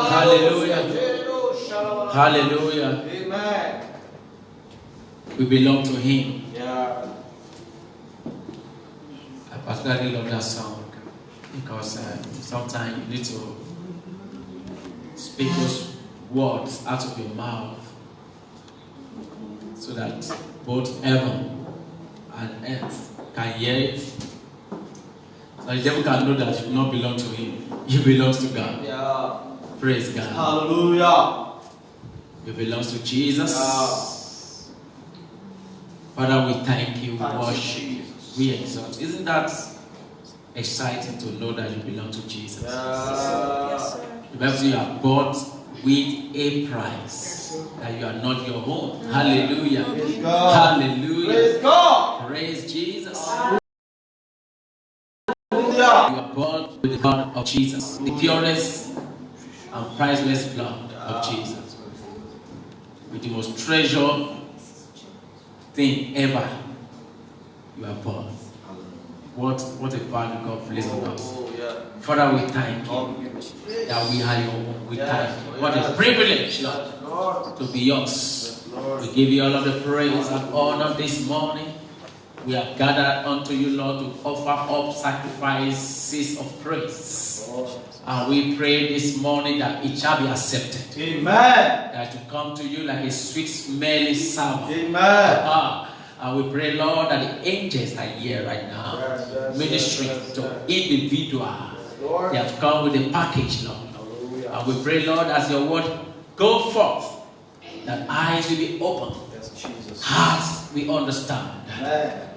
Hallelujah. Hallelujah. Amen. We belong to Him. Yeah. I particularly love that song because sometimes you need to speak those words out of your mouth so that both heaven and earth can hear it. So the devil can know that you do not belong to him. You belong to God. Yeah. Praise God. Hallelujah. You belong to Jesus. Yeah. Father, we thank you. We Thank you, worship. Jesus. We exalt. Isn't that exciting to know that you belong to Jesus? Yes, sir. The Bible says you are bought with a price, that you are not your own. Hallelujah. Praise God. Hallelujah. Praise God. Praise Jesus. Hallelujah. You are bought with the blood of Jesus, the purest and priceless blood of Jesus, with the most treasured thing ever. You are bought. What a value God placed on us. Oh, yeah. Father, we thank you that we are your own. We thank you. What a privilege, Lord, to be yours. We give you all of the praise and honor this morning. We have gathered unto you, Lord, to offer up sacrifices of praise. And we pray this morning that it shall be accepted. Amen. That to come to you like a sweet smelling savour. Amen. And we pray, Lord, that the angels are here right now, ministering to individual. They have come with a package, Lord. And we pray, Lord, as your word go forth, that eyes will be opened, hearts will understand. Amen.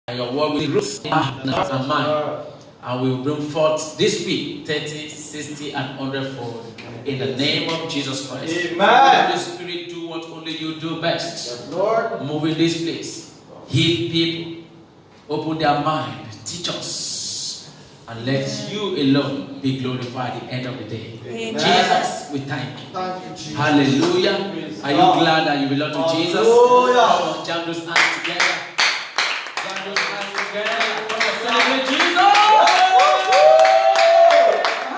And your word will be rooted in our hearts and mind. And we will bring forth this week 30, 60, and 100-fold. In the name of Jesus Christ. Amen. Holy Spirit, do what only you do best. Yes, Lord. Move in this place. Heal people. Open their mind. Teach us. And let you alone be glorified at the end of the day. Amen. Jesus, we thank you. Thank you, Jesus. Hallelujah. Praise Are you God. glad that you belong to Jesus? Hallelujah. Come on, jam those hands together. Jam those hands together. Come on, celebrate Jesus.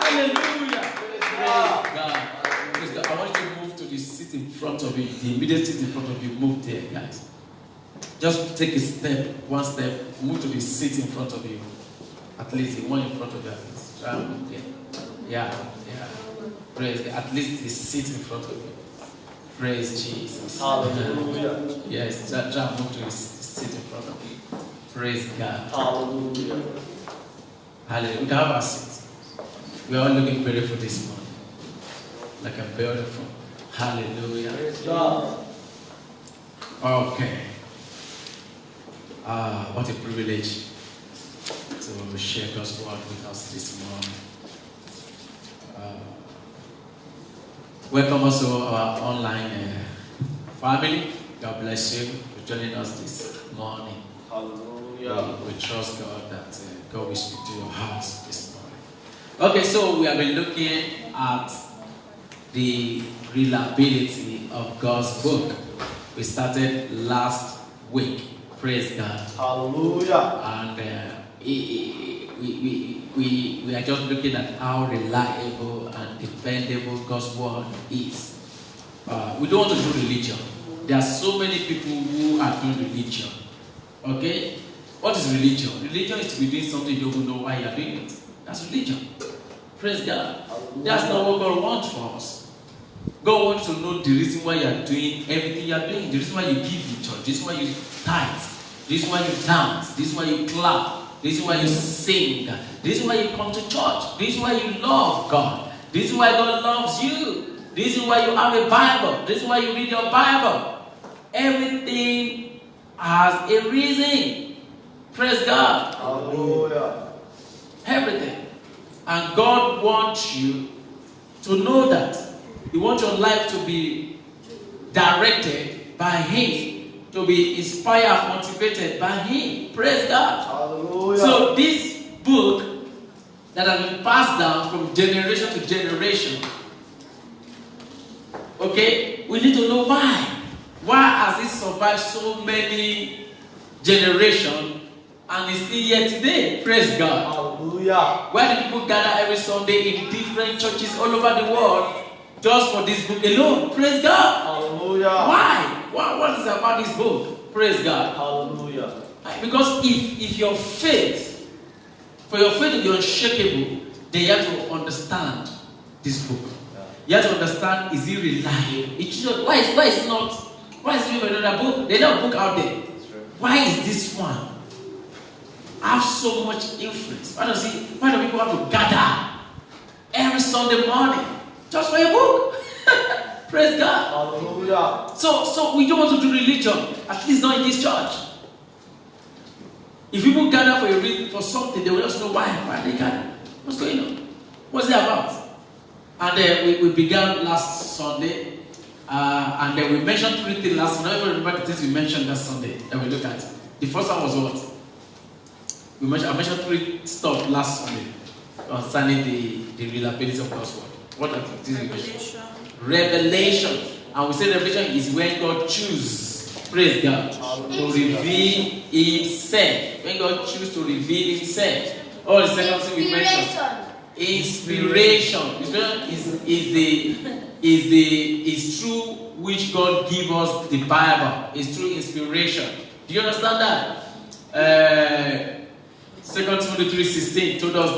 Hallelujah. Praise God. Praise God. I want you to move to the seat in front of you. The immediate seat in front of you. Move there, guys. Just take a step, one step. Move to the seat in front of you. At least the one in front of you. At least. Try and move there. Yeah. Praise God. At least the seat in front of you. Praise Jesus. Hallelujah. Yes, try and move to the seat in front of you. Praise God. Hallelujah. Hallelujah. We can have our seats. We are all looking beautiful this morning. Like a beautiful. Hallelujah. Praise God. Okay. What a privilege to share God's word with us this morning. Welcome also our online family. God bless you for joining us this morning. Hallelujah. We trust God that God will speak to your hearts this morning. Okay, so we have been looking at the reliability of God's book. We started last week. Praise God. Hallelujah. And we are just looking at how reliable and dependable God's word is. We don't want to do religion. There are so many people who are doing religion. Okay? What is religion? Religion is to be doing something you don't know why you are doing it. That's religion. Praise God. That's not what God wants for us. God wants to know the reason why you are doing everything you are doing. The reason why you give in church. The reason why you tithe. The reason why you dance. The reason why you clap. The reason why you sing. The reason why you come to church. The reason why you love God. The reason why God loves you. The reason why you have a Bible. The reason why you read your Bible. Everything has a reason. Praise God. Hallelujah. Everything. And God wants you to know that. He wants your life to be directed by Him, to be inspired, motivated by Him. Praise God. Hallelujah. So this book that has been passed down from generation to generation, okay, we need to know why. Why has it survived so many generations And it's still here today. Praise God. Hallelujah. Why do people gather every Sunday in different churches all over the world just for this book alone? Praise God. Hallelujah. Why? What is about this book? Praise God. Hallelujah. Because if your faith, for your faith to be unshakable, then you have to understand this book. You have to understand, is it reliable? It should, why is it another book? There's no book out there. Why is this one have so much influence? Why do people have to gather every Sunday morning just for a book? Praise God. Hallelujah. So we don't want to do religion, at least not in this church. If people gather for a reason, for something, they will just know why they gather. What's going on? What's it about? And we began last Sunday, and then we mentioned 3 things last Sunday. I don't remember the things we mentioned last Sunday that we looked at. The first one was what? I mentioned 3 stuff last Sunday concerning the reliability of God's word. What are the things we mentioned? Revelation. And we said revelation is when God chooses, praise God, to reveal Himself. When God chooses to reveal Himself. Oh, the second thing we mentioned. Inspiration. Inspiration is through which God gives us the Bible. It's through inspiration. Do you understand that? 2 Timothy 3:16 told us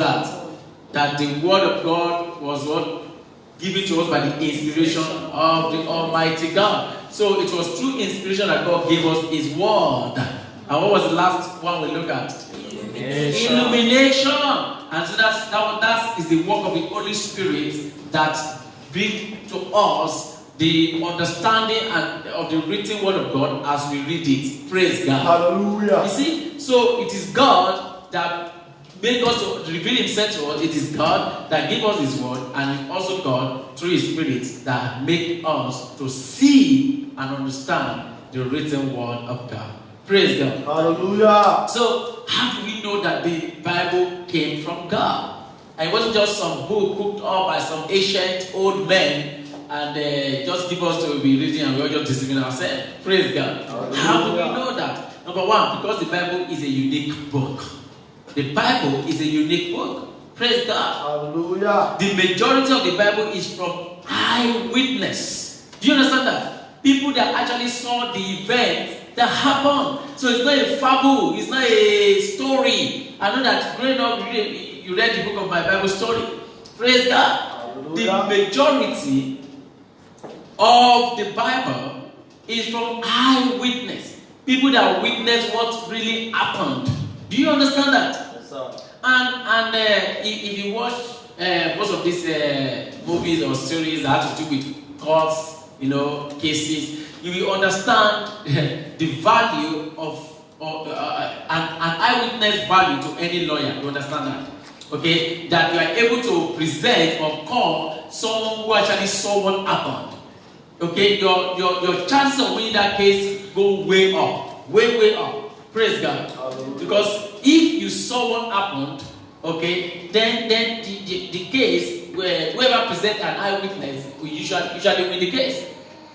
that the word of God was what? Given to us by the inspiration of the Almighty God. So it was through inspiration that God gave us His word. And what was the last one we looked at? Illumination. And so that is the work of the Holy Spirit that brings to us the understanding of the written word of God as we read it. Praise God. Hallelujah. You see, so it is God that made us to reveal Himself to us. It is God that gave us His word, and it's also God through His Spirit that make us to see and understand the written word of God. Praise God. Hallelujah. So, how do we know that the Bible came from God? And it wasn't just some book cooked up by some ancient old men and just give us to be reading and we're just deceiving ourselves. Praise God. Hallelujah. How do we know that? Number one, because the Bible is a unique book. The Bible is a unique book. Praise God. Hallelujah. The majority of the Bible is from eyewitness. Do you understand that? People that actually saw the event that happened. So it's not a fable. It's not a story. I know that growing up, you read the book of my Bible story. Praise God. Hallelujah. The majority of the Bible is from eyewitness. People that witness what really happened. Do you understand that? Yes, sir. And if you watch most of these movies or series that have to do with courts, cases, you will understand the value of an eyewitness value to any lawyer. You understand that? Okay? That you are able to present or call someone who actually saw what happened. Okay? Your chances of winning that case go way up. Way up. Praise God. Hallelujah. Because if you saw what happened, okay, then the case where whoever presents an eyewitness will usually win the case.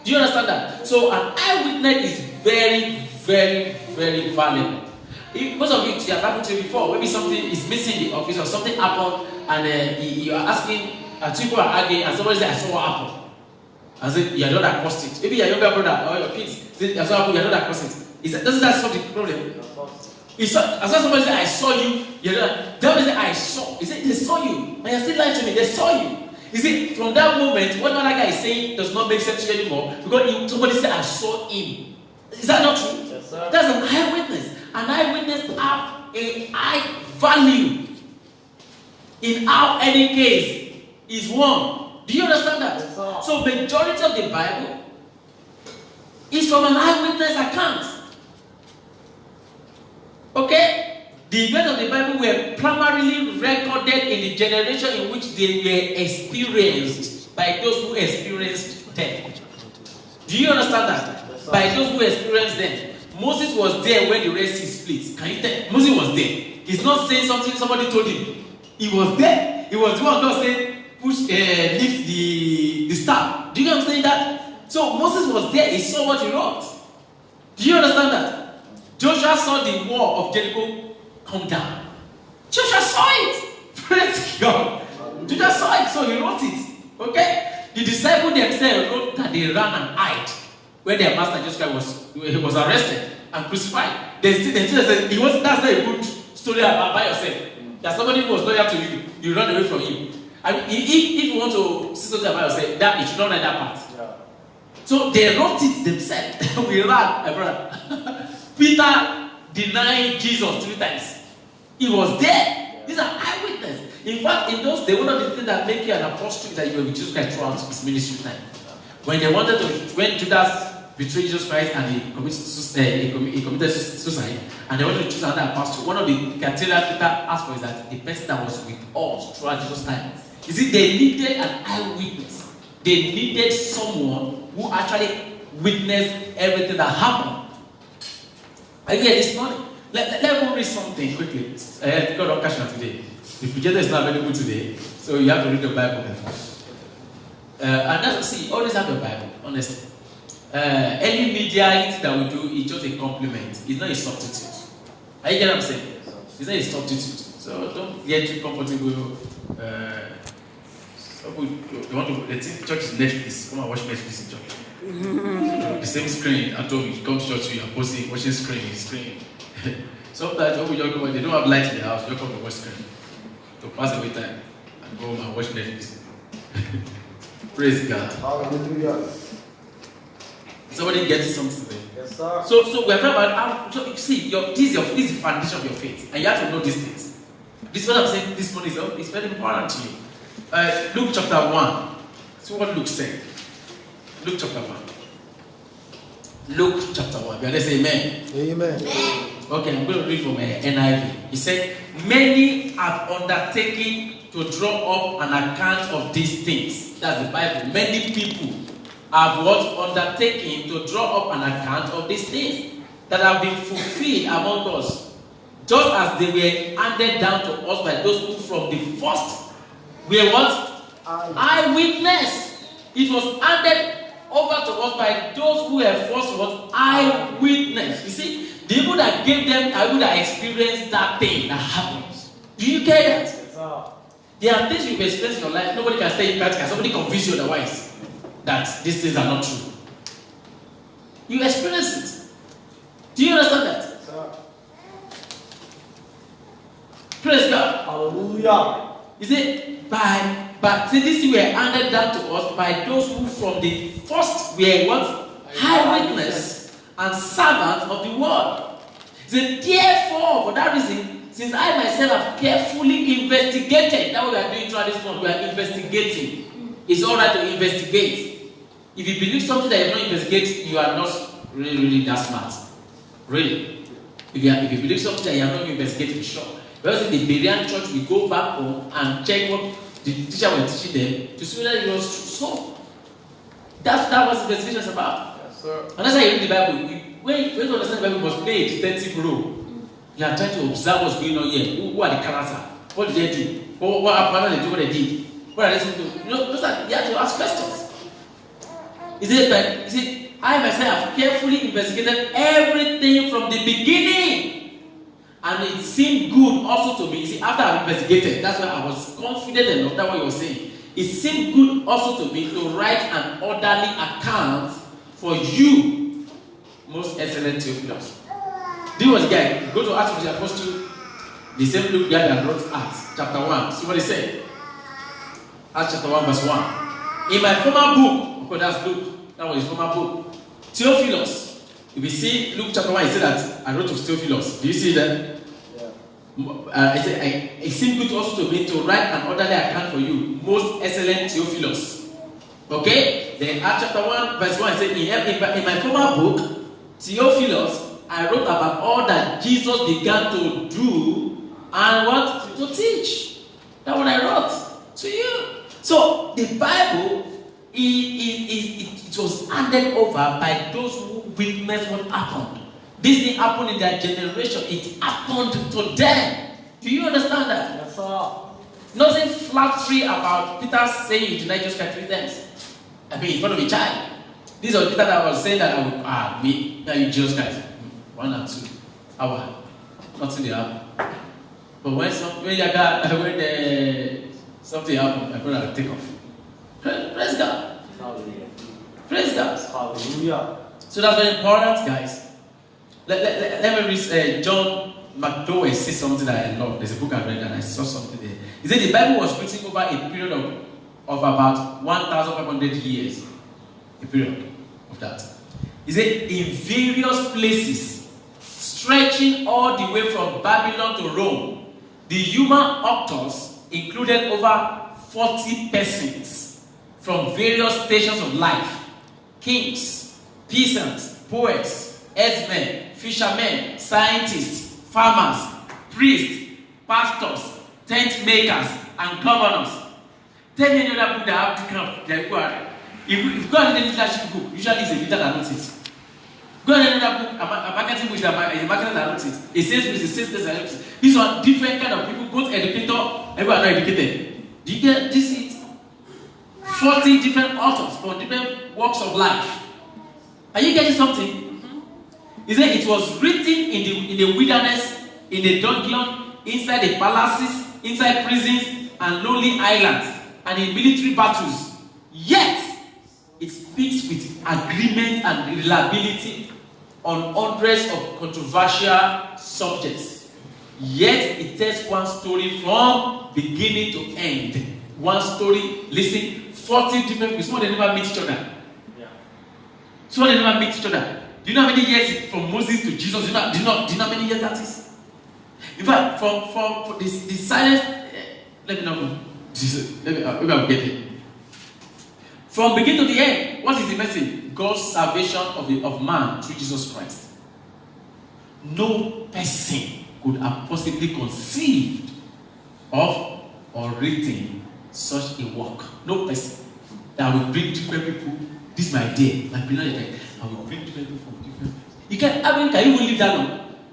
Do you understand that? So an eyewitness is very, very, very valuable. Most of it has happened to you before. Maybe something is missing in the office or something happened and you are asking, and people are arguing, and somebody says, I saw what happened. I said, you are not that caused it. Maybe your younger brother or your kids say, I saw what happened, you are not that caused it. Doesn't that solve the problem? I saw somebody say, I saw you. They say, I saw. He said, they saw you. And you're still lying to me. They saw you. You see, from that moment, what that guy is saying does not make sense to you anymore. Because somebody said, I saw him. Is that not true? Yes, sir. That's an eyewitness. An eyewitness have a high value in how any case is won. Do you understand that? Yes, sir. So majority of the Bible is from an eyewitness account. Okay? The events of the Bible were primarily recorded in the generation in which they were experienced by those who experienced them. Do you understand that? Yes, sir. By those who experienced them. Moses was there when the Red Sea split. Can you tell? Moses was there. He's not saying something somebody told him. He was there. He was the one God said, lift the staff. Do you understand that? So Moses was there. He saw what he wrote. Do you understand that? Joshua saw the wall of Jericho come down. Joshua saw it. Praise God. Joshua saw it, so he wrote it. Okay? The disciples themselves wrote that they ran and hid where their master Jesus Christ was arrested and crucified. They said that's not a good story about yourself. That somebody who was loyal to you, you run away from him. I mean, if you want to see something about yourself, that you should not write that part. Yeah. So they wrote it themselves. We ran, my brother. Peter denied Jesus 3 times. He was there. Yeah. These are eyewitnesses. In fact, in those days, one of the things that make you an apostle is that you were with Jesus Christ throughout his ministry time. When Judas betrayed Jesus Christ and he committed suicide, and they wanted to choose another apostle, one of the criteria Peter asked for is that the person that was with us throughout Jesus' time. You see, they needed an eyewitness. They needed someone who actually witnessed everything that happened. Again, this morning, let me read something quickly. God don't catch me today. The projector is not available today, so you have to read the Bible. And that's, see, always have the Bible, honestly. Any media that we do is just a compliment. It's not a substitute. Are you getting what I'm saying? It's not a substitute. So don't get too comfortable. They think church is Netflix. Come and watch Netflix in church. The same screen. I told you, come to church, you are watching screen. Sometimes when we just come, they don't have lights in the house. You come to watch screen to pass away time and go home and watch Netflix. Praise God. Hallelujah. Somebody getting something today. Yes, sir. So we're talking about how. So see, this is the foundation of your faith, and you have to know these things. This is what I'm saying. This morning is very important to you. Luke chapter 1. See what Luke said. Luke chapter 1. Luke chapter 1. You say amen. Amen. Okay, I'm going to read from NIV. He said, "Many have undertaken to draw up an account of these things." That's the Bible. Many people have undertaken to draw up an account of these things that have been fulfilled among us, just as they were handed down to us by those who from the first were what? Eyewitness. It was handed over to us by those who were first what? Eyewitness. You see, the people that gave them are people that experienced that thing that happens. Do you get that? Yes, sir. There are things you've experienced in your life. Nobody can say that. Can somebody convince you otherwise that these things are not true? You experience it. Do you understand that? Yes, sir. Praise God. Hallelujah. You see, see, these things were handed down to us by those who from the first were what? Eyewitness and servants of the word. He said, therefore, for that reason, since I myself have carefully investigated, that's what we are doing throughout this month, we are investigating. It's all right to investigate. If you believe something that you don't investigate, you are not really that smart. Really. If you believe something that you are not investigating, sure. Whereas in the Berean church, we go back home and check what the teacher was teaching them to see whether it was true. So, that was investigation is about. Yes, sir. And that's how you read the Bible. When you understand the Bible, you must play a detective role. You are trying to observe what's going on here. Who are the characters? What did they do? What happened? What they did? What are they saying to? You have to ask questions. He said, I myself have carefully investigated everything from the beginning. And it seemed good also to me. You see, after I investigated, that's why I was confident enough. That's what you were saying. It seemed good also to me to write an orderly account for you, most excellent Theophilus. This was the guy. Go to Acts of the Apostle, the same Luke guy that wrote Acts chapter 1. See what he said? Acts chapter 1, verse 1. In my former book, okay, that's Luke. That was his former book. Theophilus. If you see Luke chapter 1, he said that I wrote to Theophilus. Do you see that? Yeah. It seemed good also to me to write an orderly account for you, most excellent Theophilus. Okay? Then Acts chapter 1, verse 1, he said, in my former book, Theophilus, I wrote about all that Jesus began to do and what? To teach. That's what I wrote to you. So, the Bible, it was handed over by those who witnessed what happened. This thing happened in their generation. It happened to them. Do you understand that? Yes, sir. Nothing flattery about Peter saying you deny Jesus Christ 3 times. I mean, in front of a child. This was Peter that was saying that I would, me, now you Jesus Christ. 1 and 2. Hour. Nothing they have. But when something happens, my brother will take off. Praise God. Hallelujah. Praise God. Hallelujah. So that's very important, guys. Let me read John McDowell says something that I love. There's a book I read and I saw something there. He said the Bible was written over a period of about 1,500 years. A period of that. He said in various places, stretching all the way from Babylon to Rome, the human authors included over 40 persons from various stations of life. Kings, peasants, poets, herdsmen, fishermen, scientists, farmers, priests, pastors, tent makers, and governors. Tell me another book that have the kind of if you go and read a leadership book, usually it's a leader that wrote it. Go and read another book, a marketing book, is a marketer that wrote it. A salesperson that wrote it. These are different kind of people, both educator, everyone are not educated. Do you get this? It 40 different authors for different walks of life. Are you getting something? He said it was written in the wilderness, in the dungeon, inside the palaces, inside prisons and lonely islands, and in military battles. Yet, it speaks with agreement and reliability on hundreds of controversial subjects. Yet, it tells one story from beginning to end. One story, listen, 40 different people. Some of them never meet each other. Yeah. Some of them never meet each other. Do you know how many years from Moses to Jesus? Do you know how many years that is? In fact, from the silence, let me know. Maybe I'll get it. From beginning to the end, what is the message? God's salvation of man through Jesus Christ. No person could have possibly conceived of or written such a work. No person that will bring different people. This is my idea, my brilliant idea. I will bring different people from different. Can you even leave that long?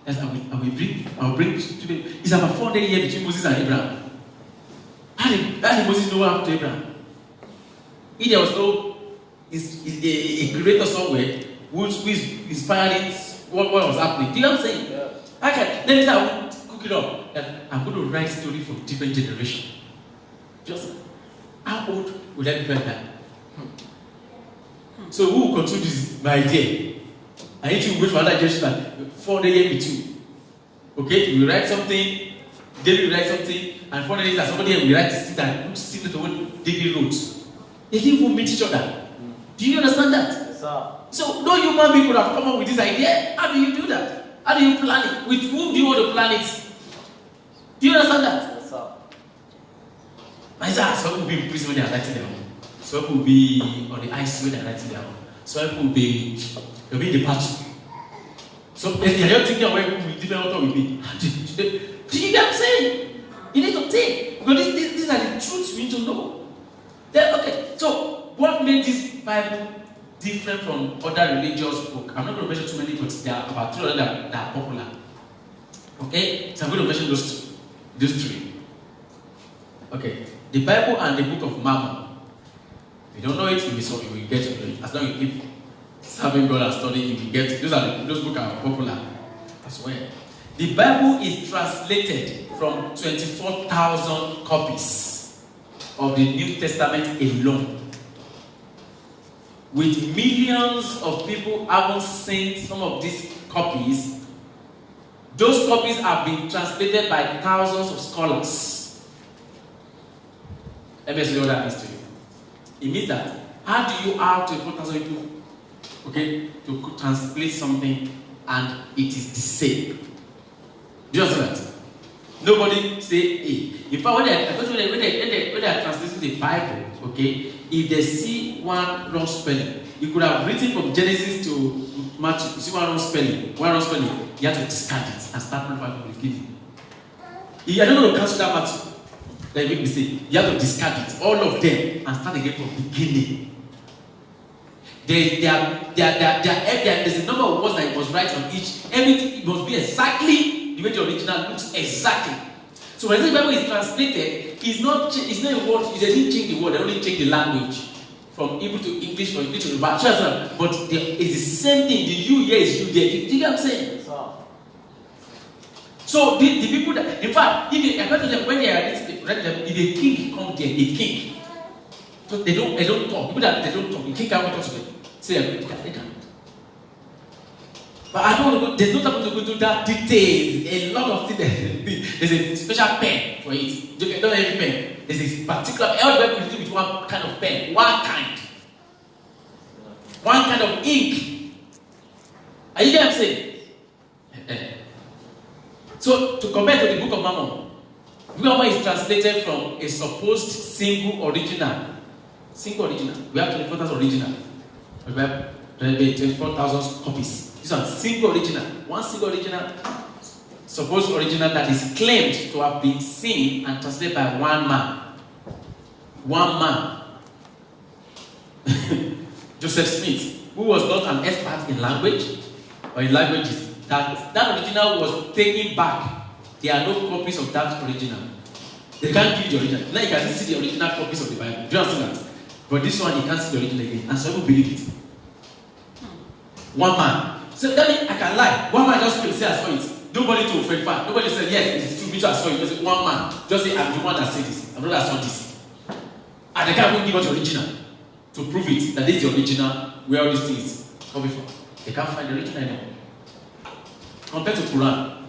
Yes, I will bring different. It's about 400 years between Moses and Abraham. How did Moses know what happened to Abraham? If there was no a creator somewhere who is inspiring what was happening. Do you know what I'm saying? Yeah. Okay, let me say I will cook it up. I'm going to write story for different generations. Just how old will I be by that? So who will control this? My idea. I need to wait for another generation 400 years between. Okay, we write something, David will write something, and 400 years somebody will write this thing that looks similar to what David wrote. They didn't even meet each other. Do you understand that? Yes, sir. So no human being could have come up with this idea. How do you do that? How do you plan it? With whom do you want to plan it? Do you understand that? Yes, sir. Some people will be in prison when they are writing their own. Some people will be on the IC when they are writing their own. Some people will be in the battle. So they are not thinking of where people with different author will be. Do you get what I'm saying? You need to think. Because these are the truths we need to know. Okay, so what made this Bible different from other religious books? I'm not going to mention too many, but there are about 200 that are popular. Okay, so I'm going to mention those three. Okay, the Bible and the Book of Mormon. If you don't know it, you will get to know it. As long as you keep serving God and studying, you will get it. Those books are popular as well. The Bible is translated from 24,000 copies of the New Testament alone. With millions of people having seen some of these copies, those copies have been translated by thousands of scholars. Let me explain what that means to you. It means that how do you have 24,000 people, okay, to translate something and it is the same? Do you understand that? Nobody say A. In fact, when they are translating the Bible, okay, if they see one wrong spelling, you could have written from Genesis to Matthew. You see one wrong spelling, you have to discard it and start from the beginning. You are not going to cancel that Matthew. They make mistake. You have to discard it, all of them, and start again from the beginning. There's a number of words that it must write on each. Everything must be exactly the way the original looks exactly. So when the Bible is translated, it's not a word. They didn't change the word. They only change the language from Hebrew to English, from English to Yoruba. But it's the same thing. The you here is you there. Do you get what I'm saying? So the people that, in fact, if when they are if a king comes there, a king, so they don't talk. People that they don't talk, the king can't talk to them. Say they can't. But I don't want to go. There's no time to go into that details. A lot of things. There's a special pen for it. You don't have every pen. There's a particular. Everybody will deal with one kind of pen, one kind of ink. Are you getting what I'm saying? So, to compare to the Book of Mormon, the Book of Mormon is translated from a supposed single original. We have 24,000 original. We have 24,000 copies. This one, single original. One single original, supposed original that is claimed to have been seen and translated by one man. One man. Joseph Smith, who was not an expert in language or in languages. That original was taken back. There are no copies of that original. They can't give the original. Now you can see the original copies of the Bible. Do you understand that? But this one, you can't see the original again. And some people believe it. One man. So that means I can lie. One man just say I saw it. Nobody to verify. Nobody said, yes, it's true. Me too, I saw it. Just say, one man. Just say, I'm the one that said this. I'm not that saw this. And they can't even give us the original to prove it. That this is the original where all these things come from. They can't find the original anymore. Compared to Quran,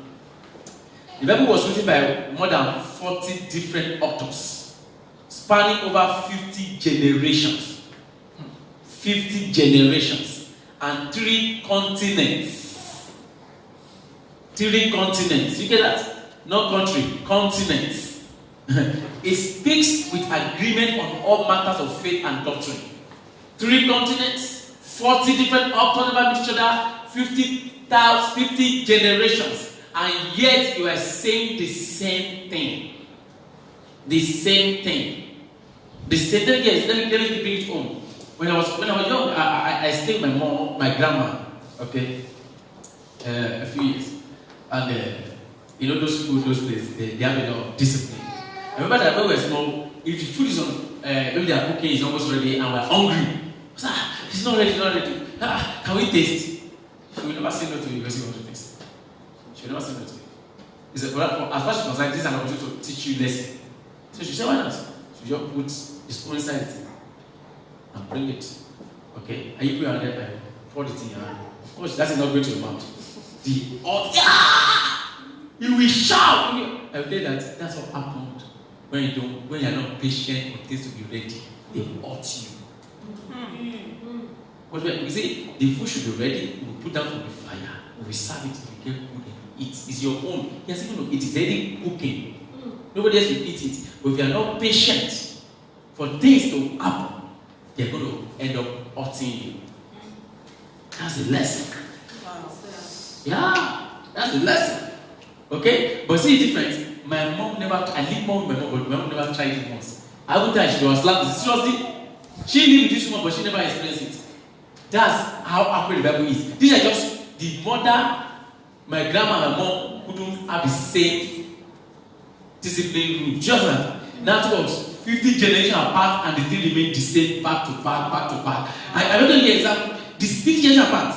the Bible was written by more than 40 different authors, spanning over 50 generations. 50 generations and 3 continents. 3 continents. You get that? Not country, continents. It speaks with agreement on all matters of faith and doctrine. 3 continents, 40 different authors about each other, 50 generations, and yet you are saying the same thing. The same thing. The same thing. Yes, let me bring it home. When I was young, I stayed with my grandma, okay, a few years, and those people, those days, they have a lot of discipline. I remember that when we were small, if the food is on, maybe they are cooking, is almost ready, and we're hungry. It's not ready, can we taste? She will never say no to you because you want to taste. She will never say no to you. He said, well, as far as she's concerned, this is an opportunity to teach you lesson. So she said, why not? She just put the spoon inside it and bring it. Okay? And you put your hand there and pour it in your hand. Of course, that's not going to your mouth. The you will shout. I will tell you that's what happened when you are not patient for things to be ready. They hurt you. But when we say the food should be ready, we will put down from the fire, we will serve it, we get food and eat. It's your own. Yes, even though it is already cooking. Nobody else will eat it. But if you are not patient for things to happen, they are going to end up hurting you. That's the lesson. Yeah, that's the lesson. Okay? But see the difference. My mom never, I live more with my mom, but my mom never tried it once. I wouldn't tell she was slapped. Seriously, she lived with this woman, but she never experienced it. That's how accurate the Bible is. These are just the mother, my grandma, and my mom couldn't have the same discipline rule. Just like that was 50 generations apart, and the thing remained the same back to back. I don't know the example. This 50 generations apart,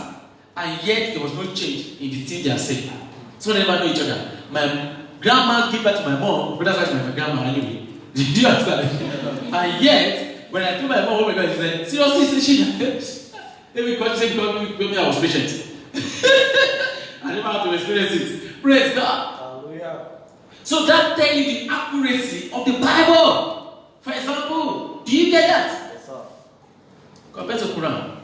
and yet there was no change in the thing they are saying. So they never know each other. My grandma gave birth to my mom, but that's why she's my grandma anyway. Do you understand? And yet, when I told my mom, oh my God, she said, seriously, she maybe God said, maybe I was patient. I never had to experience it. Praise God. Hallelujah. So that tells you the accuracy of the Bible. For example, do you get that? Yes, sir. Compared to Quran.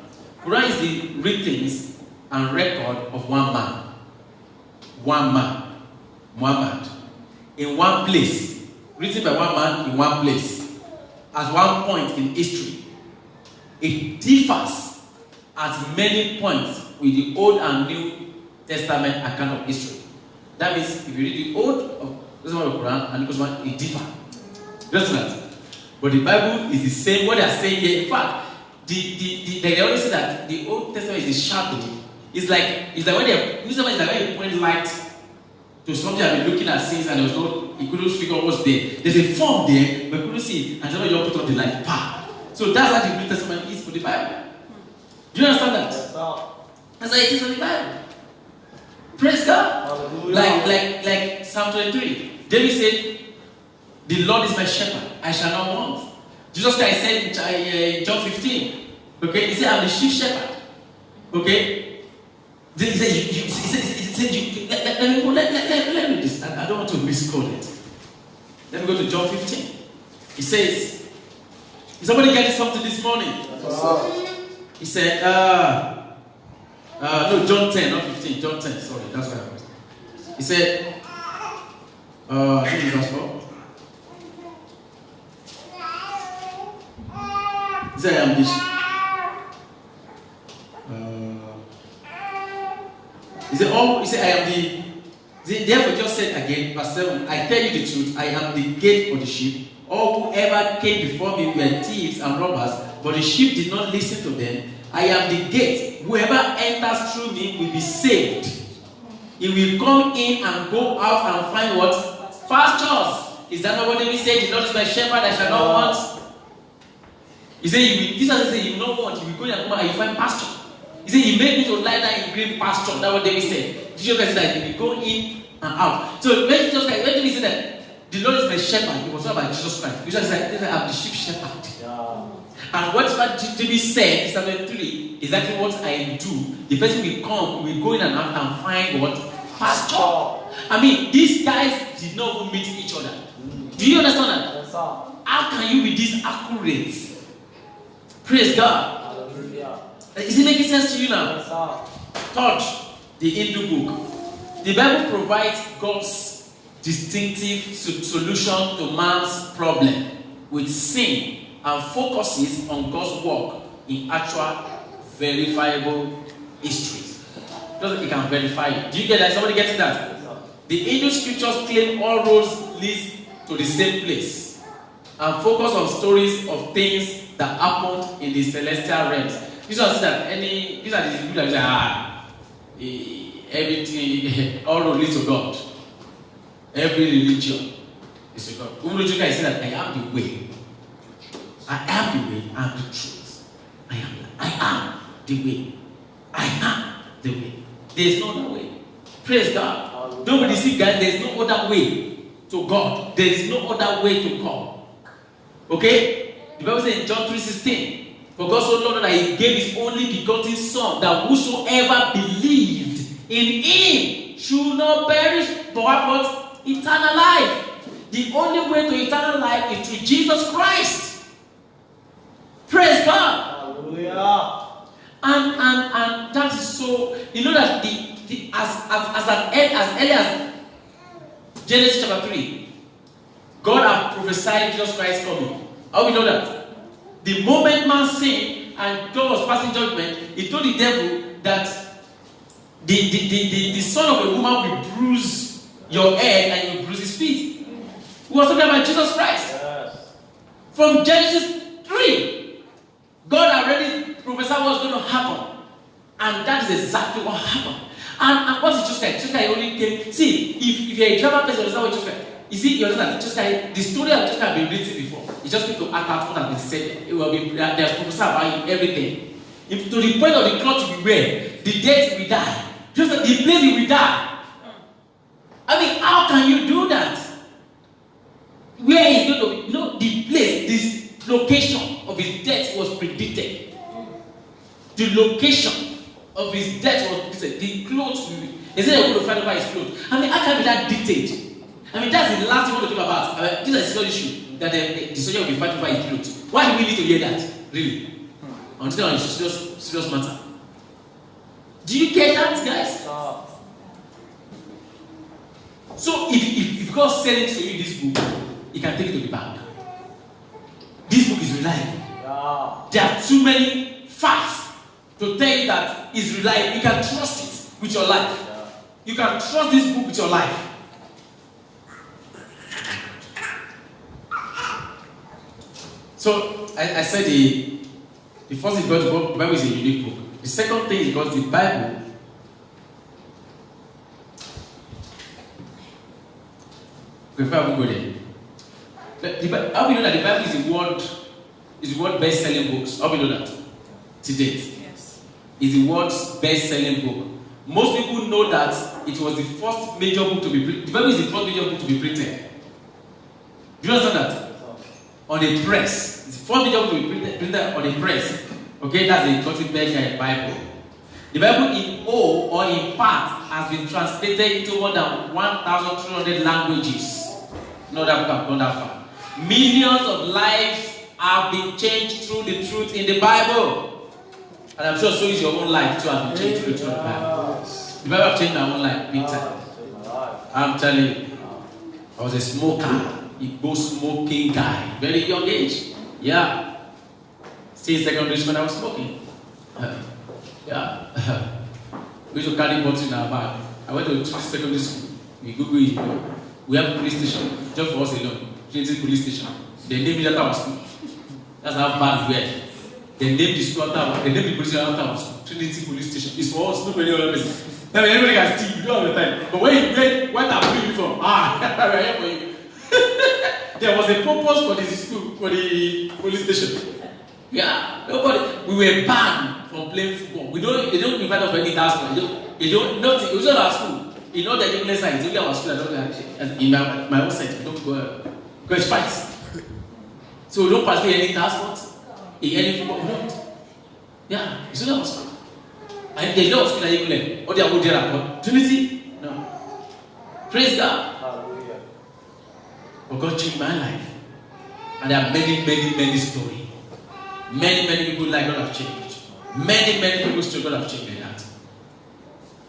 Quran is the writings and record of one man. One man. Muhammad. In one place. Written by one man in one place. At one point in history. It differs at many points with the Old and New Testament account of history. That means if you read the Old Quran and the New Testament, it differs. Just that. But the Bible is the same. What they are saying here, in fact, they always say that the Old Testament is the shadow. It's like when the New Testament is like when you point light to something I've been looking at since and there was no, you couldn't figure out what's there. There's a form there, but you couldn't see it. And then you put on the light. Pow. So that's how the New Testament is for the Bible. Do you understand that? That's how it is for the Bible. Praise God. Hallelujah. Like Psalm 23. David said, the Lord is my shepherd, I shall not want. Jesus Christ said in John 15, okay, he said, I'm the sheep shepherd. Okay? He said, let me this. I don't want to misquote it. Let me go to John 15. He says, is somebody getting something this morning? He said, no, John 10, not 15, John 10, sorry, that's what I was. He said, I think it's verse 4. He said, I am this. He said, I am the. Therefore, just said again, verse 7, I tell you the truth, I am the gate for the sheep. All whoever came before me were thieves and robbers, but the sheep did not listen to them. I am the gate. Whoever enters through me will be saved. He will come in and go out and find what? Pastures. Is that not what David said? The Lord is my shepherd, I shall not want. He said, you will not want. You will go and come out and you find pasture. He said, he made me to lie down in green pasture. That's what David said. Jesus Christ said that you will go in and out. So when David said that the Lord is my shepherd, it was not about Jesus Christ. Jesus said, I'm the sheep shepherd. Yeah. And what David said in Psalm 3, exactly what I do. The person will come, will go in and out and find what? Pasture. I mean, these guys did not even meet each other. Do you understand that? Yes, sir. How can you be this accurate? Praise God. Hallelujah. Is it making sense to you now? Yes, sir. Third, the Hindu book. The Bible provides God's distinctive solution to man's problem with sin and focuses on God's work in actual verifiable histories. Just it can verify it. Do you get that? Somebody gets that? Yes, sir. The Hindu scriptures claim all roads lead to the same place and focus on stories of things that happened in the celestial realms. These are that these are the people that say, everything, all roads lead to God. Every religion is to God. Even though you guys say that I am the way. I am the way, I am the truth. I am the way. I am the way. There is no other way. Praise God. Don't be deceived, guys. There is no other way to God. There is no other way to God. Okay? The Bible says in John 3:16, for God so loved that he gave his only begotten Son, that whosoever believed in him should not perish, but have what? Eternal life. The only way to eternal life is through Jesus Christ. Praise God. Hallelujah. And that is so, you know that as early as Genesis chapter 3, God had prophesied Jesus Christ coming. How we know that? The moment man sinned and God was passing judgment, he told the devil that the son of a woman will bruise your head and you will bruise his feet. We were talking about Jesus Christ. Yes. From Genesis 3, God already prophesied what's going to happen. And that is exactly what happened. And what is just like? Just like only came. See, if you're a drama person, you understand what just like. You see, you understand? Just like the story has just like been written before. You just need to act out what has been said. It will be there's prophesied about everything. If, to the point of the cloth you will wear, the date will die. Just like the place you will die. I mean, how can you do that? Where is going to be? You know, the place, this location of his death was predicted. The location of his death was predicted. The clothes, they said they were going to find over his clothes. I mean, how can be that dictated? I mean, that's the last thing we want to talk about. This is a serious issue that the soldier will be fighting over his clothes. Why do we need to hear that? Really? I want to tell you, it's a serious matter. Do you get that, guys? So, if God sends to you this book, you can take it to the bank. This book is reliable. Yeah. There are too many facts to tell you that it's reliable. You can trust it with your life. Yeah. You can trust this book with your life. So, I said the first thing is because the Bible is a unique book. The second thing is because the Bible before we go there. How we know that the Bible is the world best-selling books? How we know that? To date. Yes. Is the world's best-selling book. Most people know that it was the first major book to be printed. The Bible is the first major book to be printed. Do you understand that? On a press. It's the first major book to be printed on a press. Okay, that's the Gutenberg Bible. The Bible in whole or in part has been translated into more than 1,300 languages. No other book have gone that far. Millions of lives have been changed through the truth in the Bible. And I'm sure so is your own life too has been changed through the truth in the Bible. The Bible has changed my own life big time. I'm telling you. I was a smoker, Igbo smoking guy, very young age. Yeah. Since secondary school I was smoking. Yeah. We used to carry bottles in our bag. I went to secondary school. We Google it. We have a police station just for us alone. Trinity police station. They named it after our school. That's how bad we were. They named the school after. They named the police station after our school. Trinity police station. It's for us. Not for any other person. Now everybody can steal. You don't have the time. But where are you from? We are here for you. There was a purpose for the school, for the police station. Yeah, nobody. We were banned from playing football. They don't invite us for any dance. They don't nothing. It was not our school. You know the English side. It's only our school. I don't in my own side. We don't go because fights. So we don't participate in any dance sport, in any football. We don't. Yeah, it's only our school. And they know school that you learn. Or they are good there. Trinity? No. Praise God. Hallelujah. But God changed my life. And there are many stories. Many people like God have changed. Many people's story God have changed like that.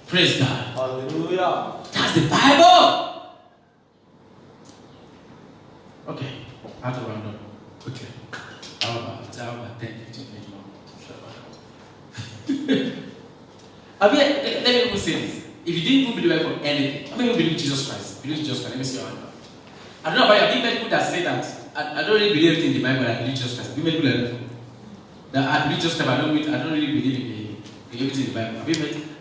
Praise God. Hallelujah. That's the Bible. Okay. I have to round up. Okay. How about 10, 15 minutes more? Let me even say this. If you didn't believe for anything, how many people believe Jesus Christ? Believe Jesus Christ. Let me see your hand. I don't know about you. I think many people that say that. I don't really believe in the Bible. I believe Jesus Christ. I think many people that I believe Jesus Christ. I don't really believe in everything in the Bible.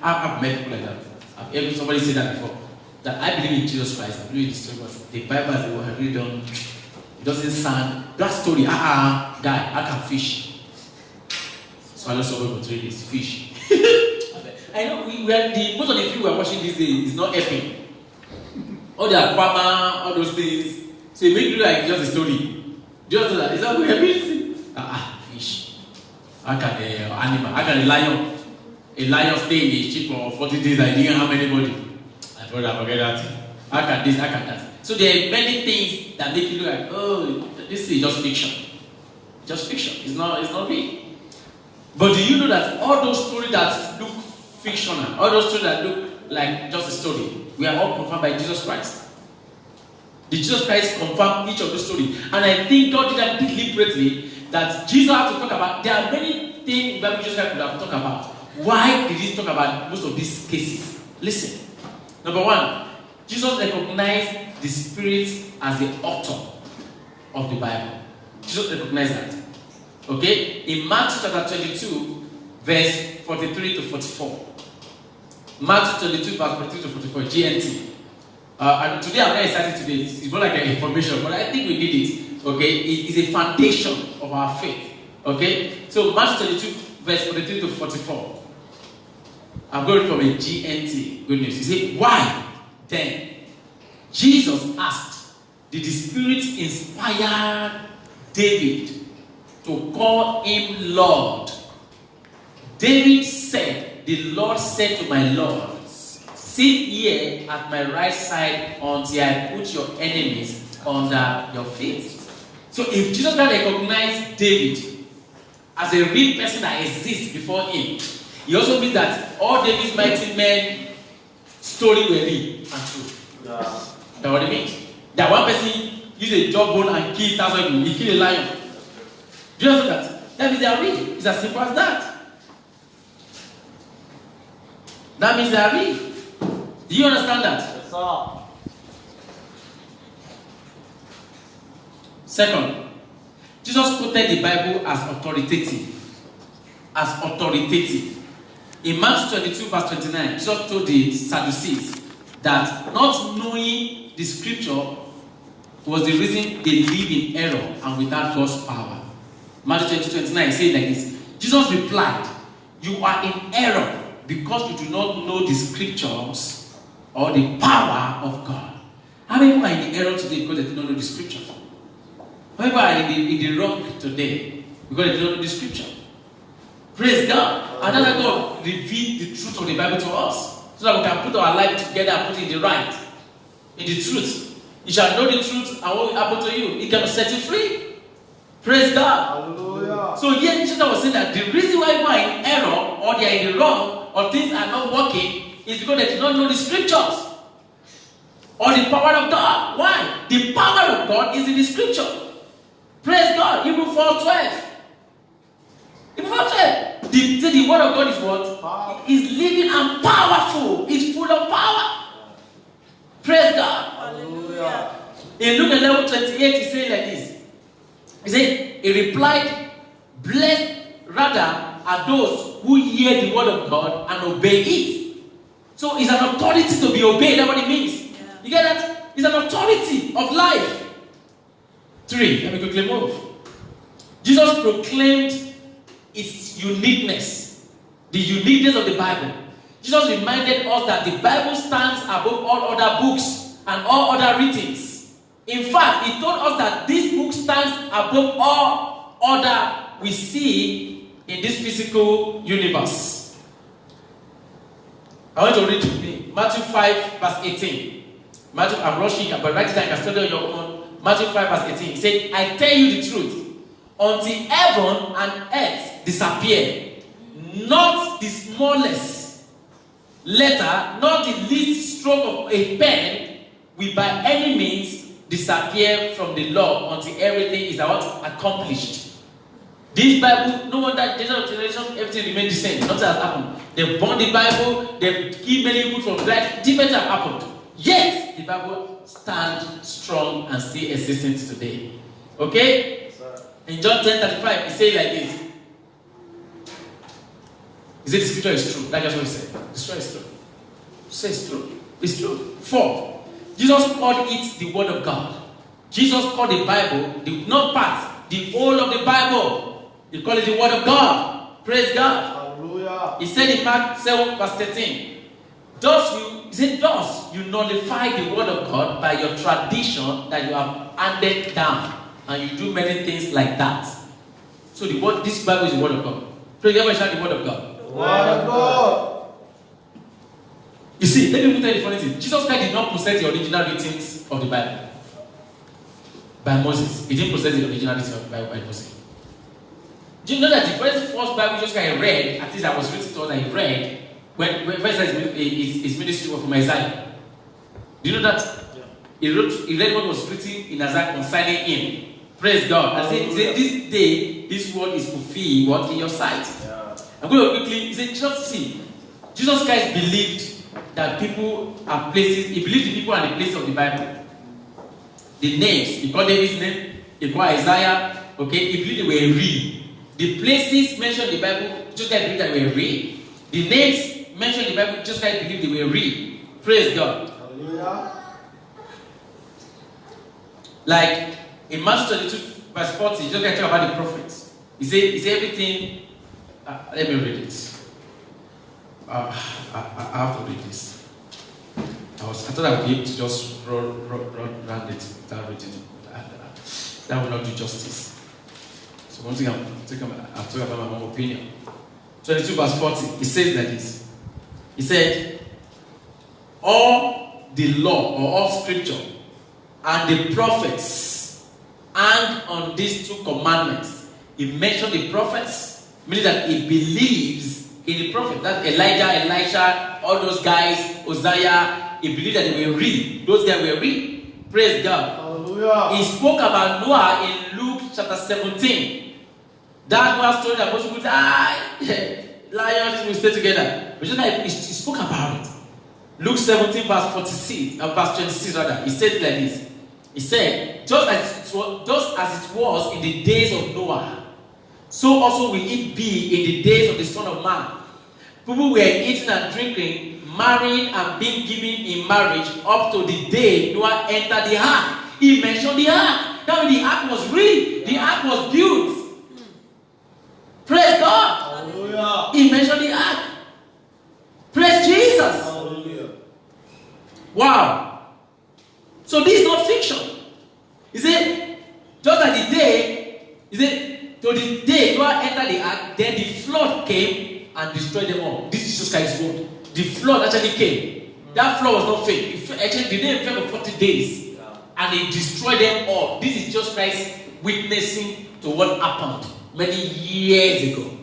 I've met people like that. I've heard somebody say that before. That I believe in Jesus Christ. I believe in the story, but the Bible has really done. It doesn't sound that story. Guy, I can fish. So I know somebody for 3 days. Fish. I know most of the film we're watching these days is not epic. All the Aquaman, all those things. So it makes you like just a story. Just that. Is that what we're fish. How can an animal? How can a lion stay in the ship for 40 days? I didn't have anybody. I forget that. How can this? How can that? So there are many things that make you look like, oh, this is just fiction. Just fiction. It's not real. But do you know that all those stories that look fictional, all those stories that look like just a story, we are all confirmed by Jesus Christ. Did Jesus Christ confirm each of those stories? And I think God did that deliberately, that Jesus had to talk about. There are many things that Jesus Christ could have talked about. Why did he talk about most of these cases? Listen. Number one, Jesus recognized the Spirit as the author of the Bible. Jesus recognized that. Okay? In Matthew chapter 22, verse 43 to 44. Matthew 22, verse 43 to 44, GNT. And today I'm very excited today. It's more like an information, but I think we need it. Okay? It's a foundation of our faith. Okay? So Matthew 22, verse 43 to 44. I'm going from a GNT. Good news. He said, why then? Jesus asked, did the Spirit inspire David to call him Lord? David said, the Lord said to my Lord, sit here at my right side until I put your enemies under your feet. So if Jesus can recognize David as a real person that exists before him, he also means that all David's mighty men story were real and true. Yeah. That's what it means. That one person used a jawbone and killed 1,000 people. He killed a lion. Do you know that? That means they are real. It's as simple as that. That means they are real. Do you understand that? Yes, sir. Second, Jesus quoted the Bible as authoritative. As authoritative. In Matthew 22, verse 29, Jesus told the Sadducees that not knowing the scripture was the reason they live in error and without God's power. Matthew 20:29 says like this. Jesus replied, you are in error because you do not know the scriptures or the power of God. How many people are in the error today because they do not know the scripture? How many people are in the wrong today because they do not know the scripture? Praise God. And that's why God revealed the truth of the Bible to us, so that we can put our life together and put it in the right, in the truth. You shall know the truth, and what will happen to you? It can set you free. Praise God. Hallelujah. So here Jesus was saying that the reason why you are in error, or they are in the wrong, or things are not working, is because they do not know the scriptures or the power of God. Why? The power of God is in the scripture. Praise God. Hebrews 4:12. Hebrews 4:12. The word of God is what? Power. Is living and powerful. It's full of power. Praise God. Hallelujah. In Luke 11:28, he said like this. He said, he replied, blessed rather are those who hear the word of God and obey it. So it's an authority to be obeyed. That's what it means. Yeah. You get that? It's an authority of life. 3. Let me quickly move. Jesus proclaimed its uniqueness. The uniqueness of the Bible. Jesus reminded us that the Bible stands above all other books and all other writings. In fact, he told us that this book stands above all other we see in this physical universe. I want to read with me Matthew 5 verse 18. Matthew, I'm rushing, but write it down, you can study on your own. Matthew 5 verse 18. He said, I tell you the truth, until heaven and earth disappear, not the smallest letter, not the least stroke of a pen will by any means disappear from the law until everything is accomplished. This Bible, no wonder generation, everything remains the same. Nothing has happened. They've burned the Bible, they've killed many people from life, different have happened. Yet the Bible stands strong and still existing today. Okay? Yes, sir. In John 10:35, he says like this. He said the scripture is true. That's just what he said. The scripture is true. He says it's true. It's true. 4. Jesus called it the word of God. Jesus called the Bible, not part, the whole of the Bible. He called it the word of God. Praise God. Hallelujah. He said in Mark 7 verse 13, thus you nullify the word of God by your tradition that you have handed down, and you do many things like that. So this Bible is the word of God. Praise God. Shout the word of God. The word of God. You see, let me tell you the funny thing. Jesus Christ did not possess the original writings of the Bible by Moses. He didn't possess the original writings of the Bible by Moses. Do you know that the very first Bible Jesus Christ read, at least that was written to us, that he read, when his ministry was from Isaiah? Do you know that? Yeah. He read what was written in Isaiah concerning him. Praise God. And he said, this day, this word is fulfilled, what in your sight? Yeah. I'm going to quickly, he said, Jesus Christ believed that people are places, he believed the people and the places of the Bible. The names, he called David's name, he called Isaiah, okay, he believed they were real. The places mentioned in the Bible, just like believed that they were real. The names mentioned in the Bible, just like believed they were real. Praise God. Hallelujah. Like in Matthew 22 verse 40, just like talk about the prophets. He said everything, let me read it. I have to read this. I thought I would be able to just run around it without reading it. That will not do justice. So one thing I'm talking about my own opinion. 22 verse 40, he says like this. He said, all the law or all scripture and the prophets hang on these 2 commandments. He mentioned the prophets, meaning that he believes in the prophet. That's Elijah, Elisha, all those guys, Hosea. He believed that they were real. Those guys were real. Praise God. Hallelujah. He spoke about Noah in Luke chapter 17. That Noah story that most people die. Lions will stay together. But just like he spoke about it. Luke 17 verse 46, verse 26 rather. He said like this. He said, just as it was in the days of Noah, so also will it be in the days of the Son of Man. People were eating and drinking, marrying and being given in marriage up to the day Noah entered the ark. He mentioned the ark. That means the ark was real. The ark was built. Praise God. Hallelujah. He mentioned the ark. Praise Jesus. Hallelujah. Wow. So this is not fiction. He said, just like the day, he said, to the day Noah entered the ark, then the flood came and destroyed them all. This is Jesus Christ's word. The flood actually came. That flood was not fake. Actually, the day fell for 40 days. And it destroyed them all. This is just Christ witnessing to what happened many years ago.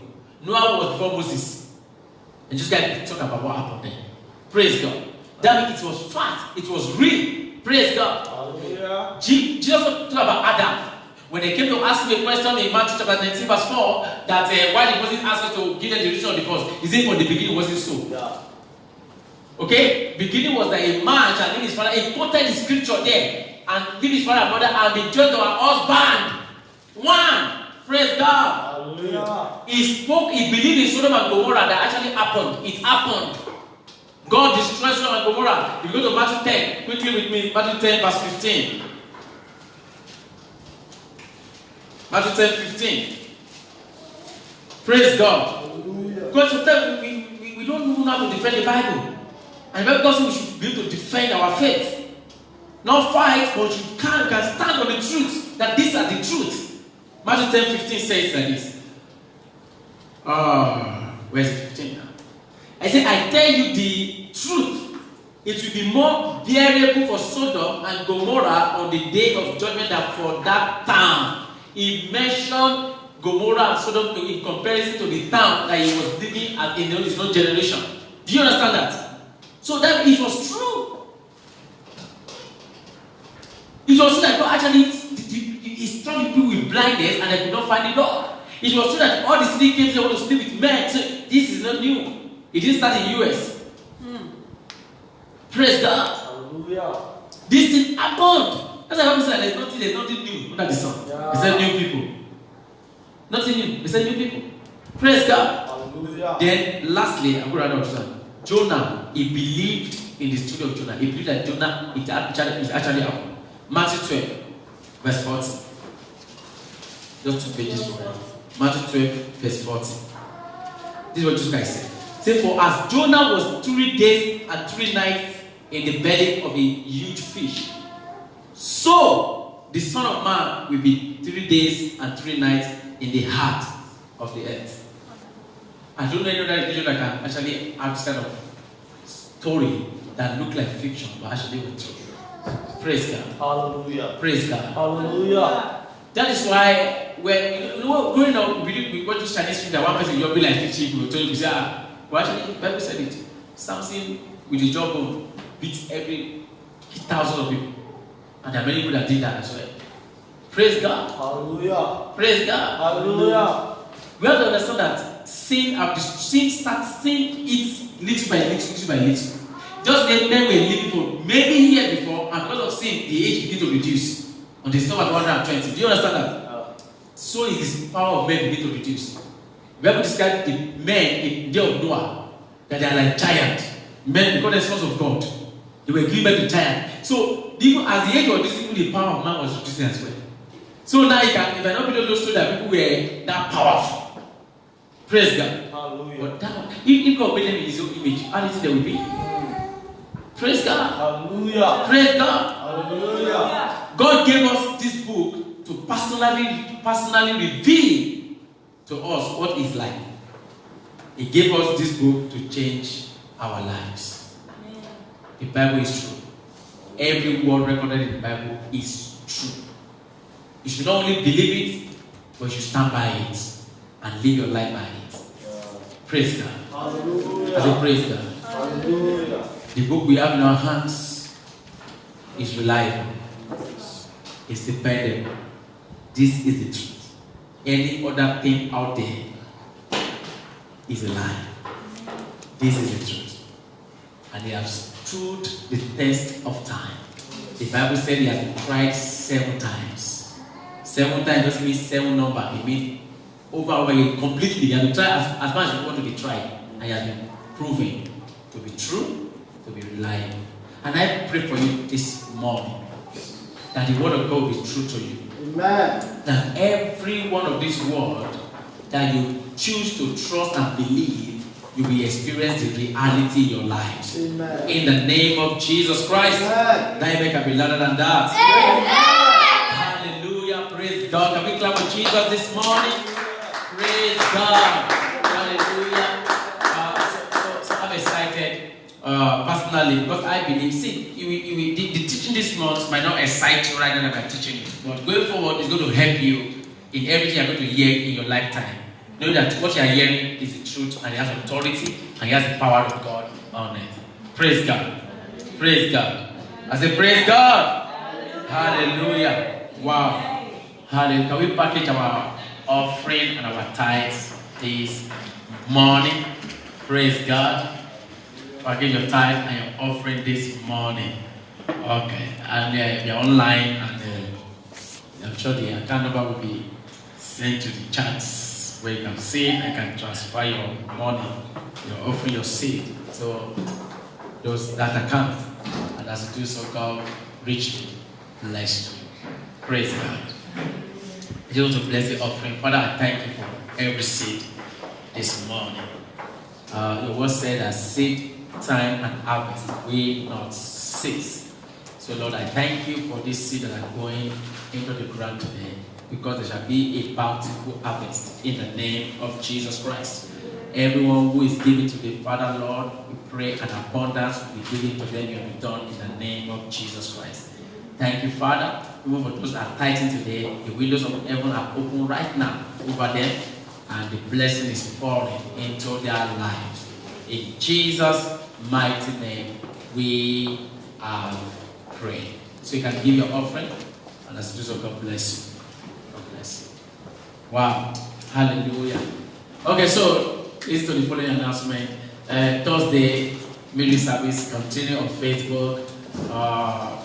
Noah was before Moses. And just guys talk about what happened then. Praise God. That means it was fact. It was real. Praise God. Hallelujah. Jesus talked about Adam. When they came to ask him a question in Matthew chapter 19 verse 4, that why did Moses ask us to give them the reason of the first? He said from the beginning wasn't so. Yeah. Okay? Beginning was that a man shall leave his father. He quoted the scripture there. And leave his father and mother and be joined to our husband. One. Praise God. Hallelujah. He spoke, he believed in Sodom and Gomorrah that actually happened. It happened. God destroyed Sodom and Gomorrah. If you go to Matthew 10, quickly with me, Matthew 10, verse 15. Matthew 10, 15. Praise God. Hallelujah. Because sometimes we don't know how to defend the Bible. And because we should be able to defend our faith. Not fight, but you can stand on the truth. That these are the truth. Matthew 10, 15 says like this. Where's 15 now? I say, I tell you the truth. It will be more bearable for Sodom and Gomorrah on the day of judgment than for that town. He mentioned Gomorrah and Sodom in comparison to the town that he was living in his own generation. Do you understand that? So that it was true. It was true that God actually he struck people with blindness and they could not find the Lord. It was true that all the city came to want to sleep with men. So this is not new. It didn't start in US. Praise God. Hallelujah. This thing happened. That's why I said there's nothing new under the sun. Yeah. He said new people. Nothing new. He said new people. Praise God. Hallelujah. Then lastly, I'm going to understand. Jonah, he believed in the story of Jonah. He believed that Jonah it actually happened. Matthew 12, verse 40. Just 2 pages from now. Matthew 12, verse 40. This is what Jesus Christ said. Say, for as Jonah was 3 days and 3 nights in the belly of a huge fish, so the Son of Man will be 3 days and 3 nights in the heart of the earth. I don't know any other religion that can actually have this kind of story that look like fiction, but actually was true. Praise God. Hallelujah. Praise God. Hallelujah. That is why when growing up, we go to Chinese film that one person you'll be like 50 people told you say, well actually the Bible said it. Samson with the jawbone beat every thousands of people. And there are many people that did that as well. Praise God. Hallelujah. Praise God. Hallelujah. We have to understand that sin starts it little by little. Just the men were living for many years before, and because of sin, the age began to reduce. And they stop at 120. Do you understand that? So is this power of men begin to reduce. The Bible describes the men in the day of Noah that they are like giants. Men, because they're sons of God, they were given to giants. So even as the age was reducing, the power of man was reducing as well. So now you can not believe those that people were that powerful. Praise God. Hallelujah. But that, if God made them in his own image, how do you think they will be? Praise God. Hallelujah. Praise God. Hallelujah. God gave us this book to personally reveal to us what is like. He gave us this book to change our lives. The Bible is true. Every word recorded in the Bible is true. You should not only believe it, but you should stand by it and live your life by it. Praise God. Hallelujah. I say praise God. Hallelujah. The book we have in our hands is reliable. It's dependable. This is the truth. Any other thing out there is a lie. This is the truth. And they have stood the test of time. The Bible said he has been tried 7 times. 7 times doesn't mean 7 number. It means over again completely. He has been tried as much as you want to be tried. And he has been proven to be true, to be reliable. And I pray for you this morning that the word of God will be true to you. Amen. That every one of these words that you choose to trust and believe, you will experience the reality in your lives. Amen. In the name of Jesus Christ. Amen. That amen can be louder than that. Hallelujah. Praise God. Can we clap for Jesus this morning? Praise God. Hallelujah. So I'm excited personally because I believe, the teaching this month might not excite you right now that I'm teaching it, but going forward is going to help you in everything you're going to hear in your lifetime. Know that what you are hearing is the truth and it has authority and it has the power of God on it. Praise God. Praise God. I say praise God. Hallelujah. Wow. Hallelujah. Can we package our offering and our tithes this morning? Praise God. Package your tithe and your offering this morning. Okay. And you're online and I'm sure the account number will be sent to the chats where you can see it and can transfer your money, your offering, your seed. So that account. And as you do so, God richly bless you. Praise God. I just want to bless the offering. Father, I thank you for every seed this morning. Your word said that seed time and harvest will not cease. So Lord, I thank you for this seed that are going into the ground today, because there shall be a bountiful harvest in the name of Jesus Christ. Everyone who is giving to the Father, Lord, we pray an abundance will be given to them and be done in the name of Jesus Christ. Thank you, Father. Even for those that are tithing today, the windows of heaven are open right now over them, and the blessing is pouring into their lives. In Jesus' mighty name, we have prayed. So you can give your offering, and as you do so, God bless you. God bless you. Wow. Hallelujah. Okay, so this is to the following announcement. Thursday, meeting service continue on Facebook.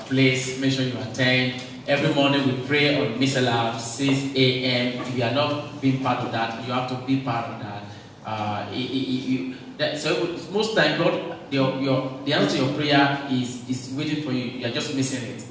Please make sure you attend. Every morning we pray on Missala 6 a.m. If you are not being part of that, you have to be part of that. So most time, God, the answer to your prayer is waiting for you. You are just missing it.